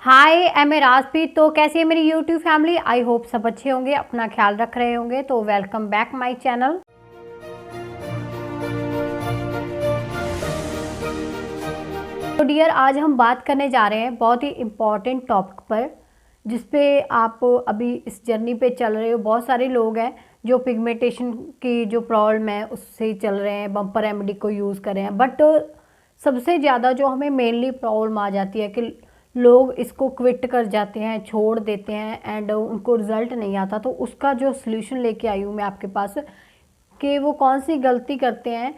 Hi M A Rajpreet. तो कैसी है मेरी यूट्यूब फैमिली? आई होप सब अच्छे होंगे, अपना ख्याल रख रहे होंगे। तो वेलकम बैक माय चैनल। तो डियर, आज हम बात करने जा रहे हैं बहुत ही इम्पॉर्टेंट टॉपिक पर, जिसपे आप अभी इस जर्नी पे चल रहे हो। बहुत सारे लोग हैं जो पिगमेंटेशन की जो प्रॉब्लम है उससे चल रहे हैं, बम्पर रेमेडी को यूज़ कर रहे हैं। बट सबसे ज़्यादा जो हमें मेनली प्रॉब्लम आ जाती है कि लोग इसको क्विट कर जाते हैं, छोड़ देते हैं एंड उनको रिज़ल्ट नहीं आता। तो उसका जो सल्यूशन लेके आई हूँ मैं आपके पास कि वो कौन सी गलती करते हैं।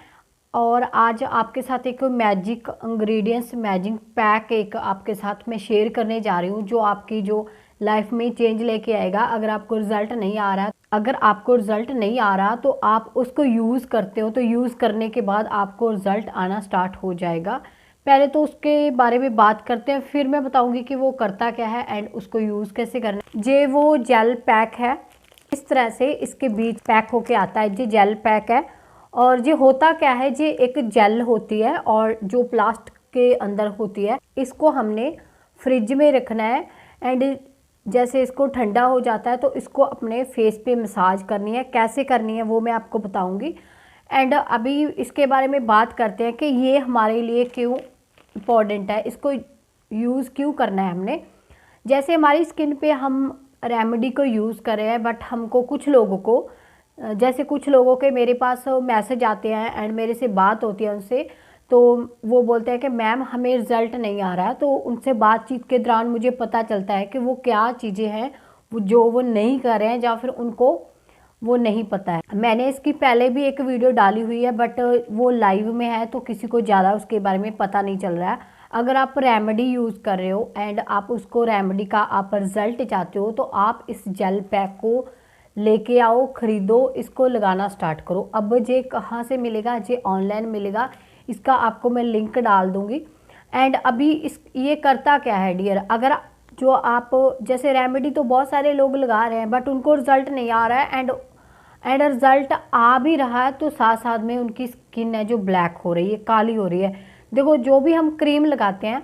और आज आपके साथ एक मैजिक इंग्रेडिएंट्स, मैजिक पैक एक आपके साथ में शेयर करने जा रही हूँ, जो आपकी जो लाइफ में चेंज लेके आएगा। अगर आपको रिज़ल्ट नहीं आ रहा तो आप उसको यूज़ करते हो, तो यूज़ करने के बाद आपको रिज़ल्ट आना स्टार्ट हो जाएगा। पहले तो उसके बारे में बात करते हैं, फिर मैं बताऊंगी कि वो करता क्या है एंड उसको यूज़ कैसे करना है। ये वो जेल पैक है, इस तरह से इसके बीच पैक होके आता है। ये जेल पैक है और ये होता क्या है, ये एक जेल होती है और जो प्लास्टिक के अंदर होती है। इसको हमने फ्रिज में रखना है एंड जैसे इसको ठंडा हो जाता है तो इसको अपने फेस पे मसाज करनी है। कैसे करनी है वो मैं आपको बताऊंगी। एंड अभी इसके बारे में बात करते हैं कि ये हमारे लिए क्यों इम्पॉर्टेंट है, इसको यूज़ क्यों करना है हमने। जैसे हमारी स्किन पे हम रेमेडी को यूज़ कर रहे हैं, बट हमको कुछ लोगों को, जैसे कुछ लोगों के मेरे पास मैसेज आते हैं एंड मेरे से बात होती है उनसे, तो वो बोलते हैं कि मैम हमें रिज़ल्ट नहीं आ रहा है। तो उनसे बातचीत के दौरान मुझे पता चलता है कि वो क्या चीज़ें हैं जो वो नहीं कर रहे हैं या फिर उनको वो नहीं पता है। मैंने इसकी पहले भी एक वीडियो डाली हुई है, बट वो लाइव में है तो किसी को ज़्यादा उसके बारे में पता नहीं चल रहा है। अगर आप रेमेडी यूज़ कर रहे हो एंड आप उसको रेमेडी का आप रिज़ल्ट चाहते हो, तो आप इस जेल पैक को लेके आओ, ख़रीदो, इसको लगाना स्टार्ट करो। अब ये कहाँ से मिलेगा? ये ऑनलाइन मिलेगा, इसका आपको मैं लिंक डाल दूँगी। एंड अभी ये करता क्या है डियर, अगर जो आप जैसे रेमेडी तो बहुत सारे लोग लगा रहे हैं बट उनको रिज़ल्ट नहीं आ रहा है एंड रिज़ल्ट आ भी रहा है तो साथ साथ में उनकी स्किन है जो ब्लैक हो रही है, काली हो रही है। देखो, जो भी हम क्रीम लगाते हैं,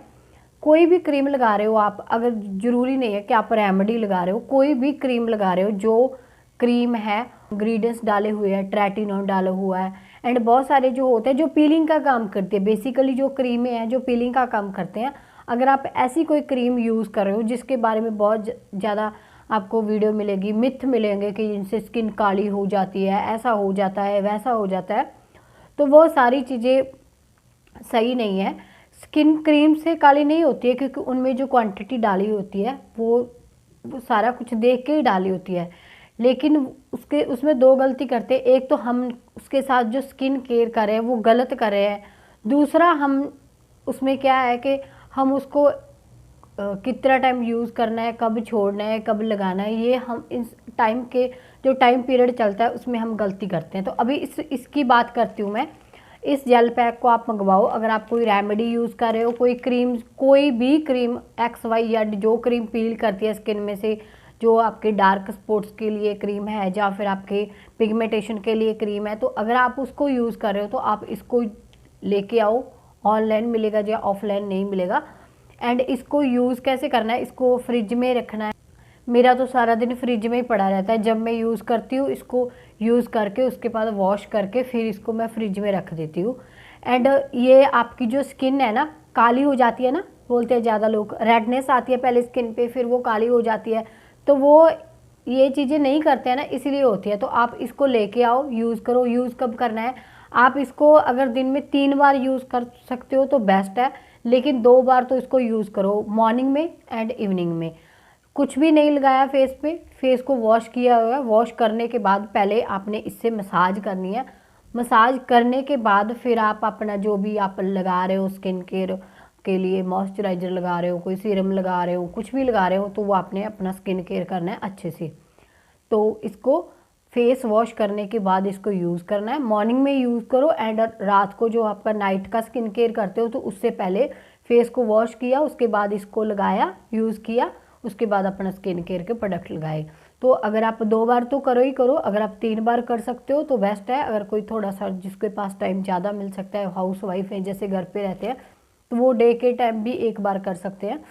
कोई भी क्रीम लगा रहे हो आप, अगर ज़रूरी नहीं है कि आप रेमेडी लगा रहे हो, कोई भी क्रीम लगा रहे हो, जो क्रीम है इंग्रेडिएंट्स डाले हुए हैं, ट्रेटिनॉल डाला हुआ है एंड बहुत सारे जो होते हैं जो पीलिंग का काम करती है। बेसिकली जो क्रीमें हैं जो पीलिंग का काम करते हैं, अगर आप ऐसी कोई क्रीम यूज़ कर रहे हो जिसके बारे में बहुत ज़्यादा आपको वीडियो मिलेगी, मिथ मिलेंगे कि जिनसे स्किन काली हो जाती है, ऐसा हो जाता है, वैसा हो जाता है, तो वो सारी चीज़ें सही नहीं है। स्किन क्रीम से काली नहीं होती है, क्योंकि उनमें जो क्वांटिटी डाली होती है वो सारा कुछ देख के ही डाली होती है। लेकिन उसमें दो गलती करते हैं। एक तो हम उसके साथ जो स्किन केयर कर रहे हैं वो गलत कर रहे हैं। दूसरा, हम उसमें क्या है कि हम उसको कितना टाइम यूज़ करना है, कब छोड़ना है, कब लगाना है, ये हम इस टाइम के जो टाइम पीरियड चलता है उसमें हम गलती करते हैं। तो अभी इसकी बात करती हूँ मैं। इस जेल पैक को आप मंगवाओ। अगर आप कोई रेमेडी यूज़ कर रहे हो, कोई क्रीम, कोई भी क्रीम एक्स वाई या जो क्रीम पील करती है स्किन में से, जो आपके डार्क स्पॉट्स के लिए क्रीम है या फिर आपके पिगमेंटेशन के लिए क्रीम है, तो अगर आप उसको यूज़ कर रहे हो तो आप इसको लेके आओ। ऑनलाइन मिलेगा या ऑफलाइन नहीं मिलेगा। एंड इसको यूज़ कैसे करना है, इसको फ्रिज में रखना है। मेरा तो सारा दिन फ्रिज में ही पड़ा रहता है। जब मैं यूज़ करती हूँ, इसको यूज़ करके उसके बाद वॉश करके फिर इसको मैं फ्रिज में रख देती हूँ। एंड ये आपकी जो स्किन है ना, काली हो जाती है ना, बोलते हैं ज़्यादा लोग, रेडनेस आती है पहले स्किन पे, फिर वो काली हो जाती है, तो वो ये चीज़ें नहीं करते हैं ना, इसलिए होती है। तो आप इसको लेके आओ, यूज़ करो। यूज़ कब करना है, आप इसको अगर दिन में 3 बार यूज़ कर सकते हो तो बेस्ट है, लेकिन 2 बार तो इसको यूज़ करो, मॉर्निंग में एंड इवनिंग में। कुछ भी नहीं लगाया फेस पे, फेस को वॉश किया हुआ है। वॉश करने के बाद पहले आपने इससे मसाज करनी है। मसाज करने के बाद फिर आप अपना जो भी आप लगा रहे हो स्किन केयर के लिए, मॉइस्चराइज़र लगा रहे हो, कोई सीरम लगा रहे हो, कुछ भी लगा रहे हो, तो वो आपने अपना स्किन केयर करना है अच्छे से। तो इसको फेस वॉश करने के बाद इसको यूज़ करना है। मॉर्निंग में यूज़ करो एंड रात को जो आपका नाइट का स्किन केयर करते हो तो उससे पहले फेस को वॉश किया, उसके बाद इसको लगाया, यूज़ किया, उसके बाद अपना स्किन केयर के प्रोडक्ट लगाए। तो अगर आप 2 बार तो करो ही करो, अगर आप 3 बार कर सकते हो तो बेस्ट है। अगर कोई थोड़ा सा जिसके पास टाइम ज़्यादा मिल सकता है, हाउस वाइफ है जैसे घर पे रहते हैं, तो वो डे के टाइम भी 1 बार कर सकते हैं,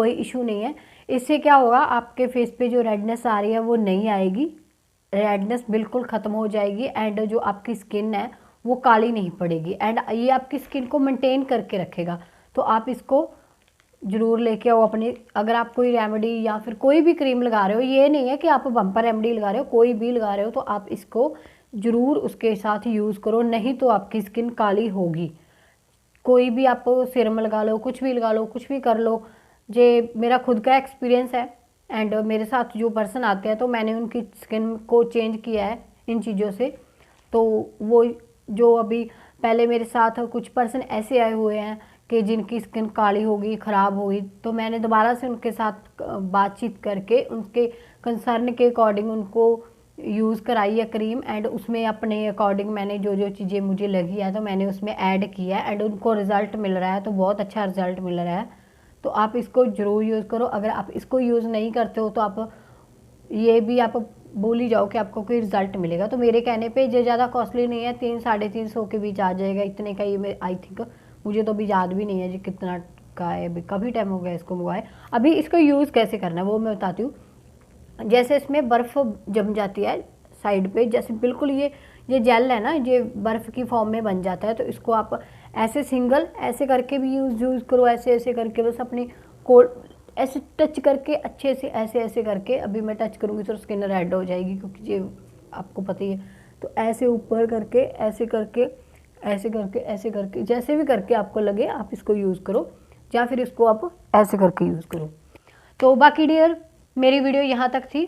कोई इशू नहीं है। इससे क्या होगा, आपके फेस पे जो रेडनेस आ रही है वो नहीं आएगी, रेडनेस बिल्कुल ख़त्म हो जाएगी एंड जो आपकी स्किन है वो काली नहीं पड़ेगी एंड ये आपकी स्किन को मेंटेन करके रखेगा। तो आप इसको ज़रूर लेके आओ अपनी। अगर आप कोई रेमेडी या फिर कोई भी क्रीम लगा रहे हो, ये नहीं है कि आप बम्पर रेमेडी लगा रहे हो, कोई भी लगा रहे हो, तो आप इसको ज़रूर उसके साथ यूज़ करो, नहीं तो आपकी स्किन काली होगी। कोई भी आप सीरम लगा लो, कुछ भी लगा लो, कुछ भी कर लो। ये मेरा खुद का एक्सपीरियंस है एंड मेरे साथ जो पर्सन आते हैं तो मैंने उनकी स्किन को चेंज किया है इन चीज़ों से। तो वो जो अभी पहले मेरे साथ कुछ पर्सन ऐसे आए हुए हैं कि जिनकी स्किन काली होगी, ख़राब होगी, तो मैंने दोबारा से उनके साथ बातचीत करके उनके कंसर्न के अकॉर्डिंग उनको यूज़ कराई है क्रीम एंड उसमें अपने अकॉर्डिंग मैंने जो जो चीज़ें मुझे लगी है तो मैंने उसमें ऐड किया है एंड उनको रिज़ल्ट मिल रहा है, तो बहुत अच्छा रिज़ल्ट मिल रहा है। तो आप इसको ज़रूर यूज़ करो। अगर आप इसको यूज़ नहीं करते हो तो आप ये भी आप भूल ही जाओ कि आपको कोई रिज़ल्ट मिलेगा। तो मेरे कहने पे ये ज़्यादा कॉस्टली नहीं है, 300-350 के बीच आ जाएगा, इतने का ये आई थिंक, मुझे तो अभी याद भी नहीं है जी कितना का है, अभी काफ़ी टाइम हो गया इसको मंगवाए। अभी इसको यूज़ कैसे करना है वो मैं बताती हूँ। जैसे इसमें बर्फ़ जम जाती है साइड पे, जैसे बिल्कुल ये जेल है ना, ये बर्फ़ की फॉर्म में बन जाता है, तो इसको आप ऐसे सिंगल ऐसे करके भी यूज़ करो, ऐसे ऐसे करके बस अपनी को ऐसे टच करके अच्छे से ऐसे ऐसे करके, अभी मैं टच करूँगी तो स्किन रेड हो जाएगी क्योंकि ये आपको पता ही है। तो ऐसे ऊपर करके ऐसे करके ऐसे करके ऐसे करके जैसे भी करके आपको लगे आप इसको यूज़ करो, या फिर इसको आप ऐसे करके यूज़ करो। तो बाकी डियर मेरी वीडियो यहाँ तक थी।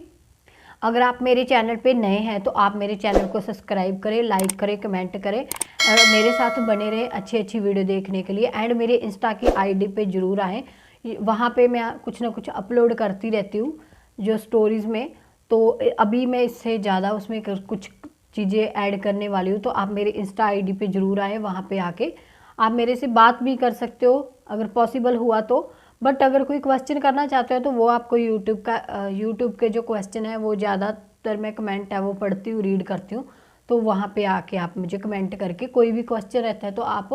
अगर आप मेरे चैनल पे नए हैं तो आप मेरे चैनल को सब्सक्राइब करें, लाइक करें, कमेंट करें और मेरे साथ बने रहें अच्छी अच्छी वीडियो देखने के लिए। एंड मेरे इंस्टा की आईडी पे ज़रूर आएँ, वहाँ पे मैं कुछ ना कुछ अपलोड करती रहती हूँ जो स्टोरीज़ में। तो अभी मैं इससे ज़्यादा उसमें कुछ चीज़ें ऐड करने वाली हूँ, तो आप मेरे इंस्टा आईडी पे ज़रूर आएँ। वहाँ पे आके आप मेरे से बात भी कर सकते हो अगर पॉसिबल हुआ तो। बट अगर कोई क्वेश्चन करना चाहते हो तो वो आपको यूट्यूब के जो क्वेश्चन है वो ज़्यादातर मैं कमेंट है वो पढ़ती हूँ, रीड करती हूँ। तो वहाँ पे आके आप मुझे कमेंट करके कोई भी क्वेश्चन रहता है तो आप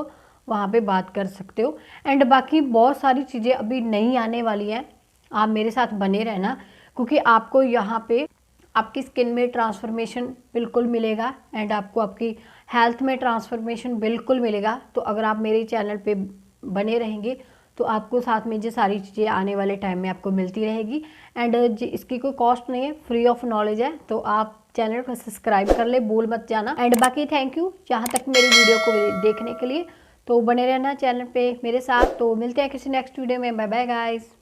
वहाँ पे बात कर सकते हो। एंड बाकी बहुत सारी चीज़ें अभी नई आने वाली हैं, आप मेरे साथ बने रहना, क्योंकि आपको यहाँ पे आपकी स्किन में ट्रांसफॉर्मेशन बिल्कुल मिलेगा एंड आपको आपकी हेल्थ में ट्रांसफॉर्मेशन बिल्कुल मिलेगा। तो अगर आप मेरे चैनल पे बने रहेंगे तो आपको साथ में ये सारी चीज़ें आने वाले टाइम में आपको मिलती रहेगी। एंड इसकी कोई कॉस्ट नहीं है, फ्री ऑफ नॉलेज है। तो आप चैनल को सब्सक्राइब कर ले, भूल मत जाना। एंड बाकी थैंक यू यहाँ तक मेरी वीडियो को देखने के लिए। तो बने रहना चैनल पे मेरे साथ। तो मिलते हैं किसी नेक्स्ट वीडियो में। Bye bye guys.